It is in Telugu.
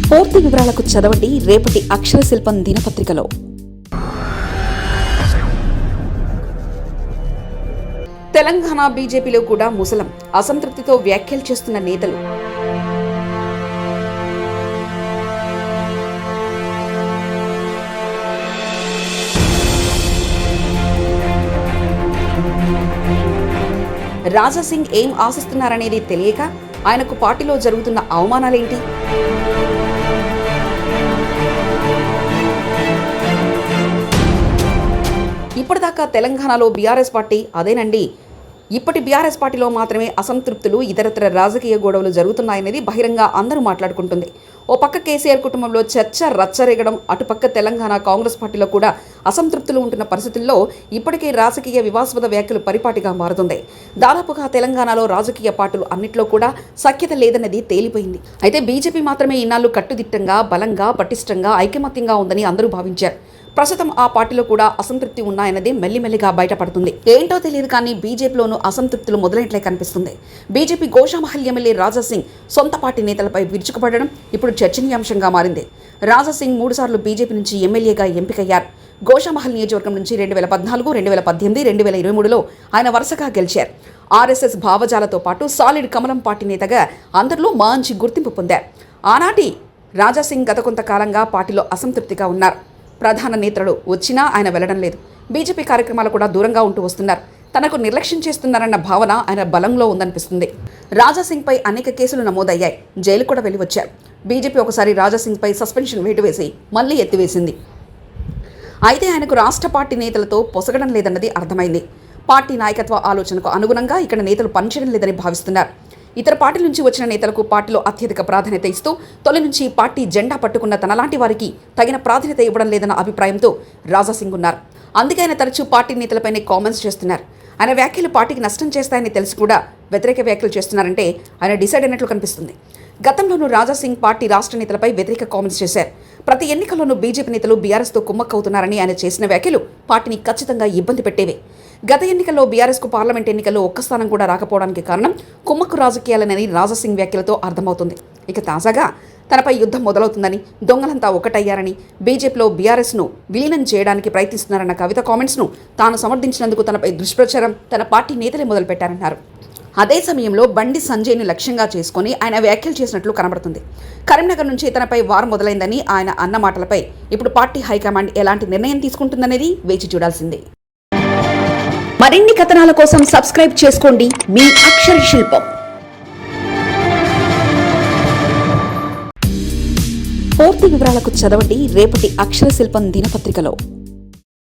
పూర్తి వివరాలకు చదవండి రేపటి అక్షర శిల్పం దినపత్రికలో. తెలంగాణ బీజేపీలో కూడా ముసలం, అసంతృప్తితో వ్యాఖ్యలు చేస్తున్న నేతలు. రాజాసింగ్ ఏం ఆశిస్తున్నారనేది తెలియక ఆయనకు పార్టీలో జరుగుతున్న అవమానాలేంటి? ఇప్పటిదాకా తెలంగాణలో బీఆర్ఎస్ పార్టీ అదేనండి. ఇప్పటి బీఆర్ఎస్ పార్టీలో మాత్రమే అసంతృప్తులు, ఇతరత్ర రాజకీయ గొడవలు జరుగుతున్నాయనేది బహిరంగ అందరూ మాట్లాడుకుంటుంది. ఓ పక్క కేసీఆర్ కుటుంబంలో చర్చ రచ్చరేగడం, అటుపక్క తెలంగాణ కాంగ్రెస్ పార్టీలో కూడా అసంతృప్తులు ఉంటున్న పరిస్థితుల్లో ఇప్పటికే రాజకీయ వివాదాస్పద వ్యాఖ్యలు పరిపాటిగా మారుతుంది. దాదాపుగా తెలంగాణలో రాజకీయ పార్టీలు అన్నింటిలో కూడా సఖ్యత లేదన్నది తేలిపోయింది. అయితే బీజేపీ మాత్రమే ఇన్నాళ్ళు కట్టుదిట్టంగా, బలంగా, పటిష్టంగా, ఐకమత్యంగా ఉందని అందరూ భావించారు. ప్రస్తుతం ఆ పార్టీలో కూడా అసంతృప్తి ఉన్నాయన్నది మెల్లిమెల్లిగా బయటపడుతుంది. ఏంటో తెలియదు కానీ బీజేపీలోనూ అసంతృప్తులు మొదలైనట్లే కనిపిస్తుంది. బీజేపీ గోషామహల్ ఎమ్మెల్యే రాజాసింగ్ సొంత పార్టీ నేతలపై విరుచుకుపడడం ఇప్పుడు చర్చనీయాంశంగా మారింది. రాజాసింగ్ 3 సార్లు బీజేపీ నుంచి ఎమ్మెల్యేగా ఎంపికయ్యారు. గోషామహల్ నియోజకవర్గం నుంచి 2014, 2018, 2023లో ఆయన వరుసగా గెలిచారు. ఆర్ఎస్ఎస్ భావజాలతో పాటు సాలిడ్ కమలం పార్టీ నేతగా అందరిలో మంచి గుర్తింపు పొందారు. ఆనాటి రాజాసింగ్ గత కొంతకాలంగా పార్టీలో అసంతృప్తిగా ఉన్నారు. ప్రధాన నేతలు వచ్చినా ఆయన వెళ్లడం లేదు. బీజేపీ కార్యక్రమాలు కూడా దూరంగా ఉంటూ వస్తున్నారు. తనకు నిర్లక్ష్యం చేస్తున్నారన్న భావన ఆయన బలంలో ఉందనిపిస్తుంది. రాజాసింగ్పై అనేక కేసులు నమోదయ్యాయి. జైలు కూడా వెళ్లి వచ్చారు. బీజేపీ ఒకసారి రాజాసింగ్పై సస్పెన్షన్ వేటు వేసి మళ్లీ ఎత్తివేసింది. అయితే ఆయనకు రాష్ట్ర పార్టీ నేతలతో పొసగడం లేదన్నది అర్థమైంది. పార్టీ నాయకత్వ ఆలోచనకు అనుగుణంగా ఇక్కడ నేతలు పనిచేయడం లేదని భావిస్తున్నారు. ఇతర పార్టీల నుంచి వచ్చిన నేతలకు పార్టీలో అత్యధిక ప్రాధాన్యత ఇస్తూ తొలి నుంచి పార్టీ జెండా పట్టుకున్న తనలాంటి వారికి తగిన ప్రాధాన్యత ఇవ్వడం లేదన్న అభిప్రాయంతో రాజాసింగ్ ఉన్నారు. అందుకే ఆయన తరచూ పార్టీ నేతలపైనే కామెంట్స్ చేస్తున్నారు. ఆయన వ్యాఖ్యలు పార్టీకి నష్టం చేస్తాయని తెలిసి కూడా వ్యతిరేక వ్యాఖ్యలు చేస్తున్నారంటే ఆయన డిసైడ్ అయినట్లు కనిపిస్తుంది. గతంలోనూ రాజాసింగ్ పార్టీ రాష్ట్ర నేతలపై వ్యతిరేక కామెంట్స్ చేశారు. ప్రతి ఎన్నికల్లోనూ బీజేపీ నేతలు బీఆర్ఎస్తో కుమ్మక్కవుతున్నారని ఆయన చేసిన వ్యాఖ్యలు పార్టీని ఖచ్చితంగా ఇబ్బంది పెట్టేవే. గత ఎన్నికల్లో బీఆర్ఎస్కు పార్లమెంట్ ఎన్నికల్లో ఒక్క స్థానం కూడా రాకపోవడానికి కారణం కుమ్మక్కు రాజకీయాలనేది రాజాసింగ్ వ్యాఖ్యలతో అర్థమవుతుంది. ఇక తాజాగా తనపై యుద్ధం మొదలవుతుందని, దొంగలంతా ఒకటయ్యారని, బీజేపీలో బీఆర్ఎస్ను విలీనం చేయడానికి ప్రయత్నిస్తున్నారన్న కవిత కామెంట్స్ను తాను సమర్థించినందుకు తనపై దుష్ప్రచారం తన పార్టీ నేతలే మొదలుపెట్టారన్నారు. అదే సమయంలో బండి సంజయ్ని లక్ష్యంగా చేసుకుని ఆయన వ్యాఖ్యలు చేసినట్లు కనబడుతుంది. కరీంనగర్ నుంచి తనపై వార్ మొదలైందని ఆయన అన్న మాటలపై ఇప్పుడు పార్టీ హైకమాండ్ ఎలాంటి నిర్ణయం తీసుకుంటుందనేది వేచి చూడాల్సిందే. మరిన్ని కథనాల కోసం సబ్స్క్రైబ్ చేసుకోండి మీ అక్షర శిల్పం. పూర్తి వివరాలకు చదవండి రేపటి అక్షర శిల్పం దినపత్రికలో.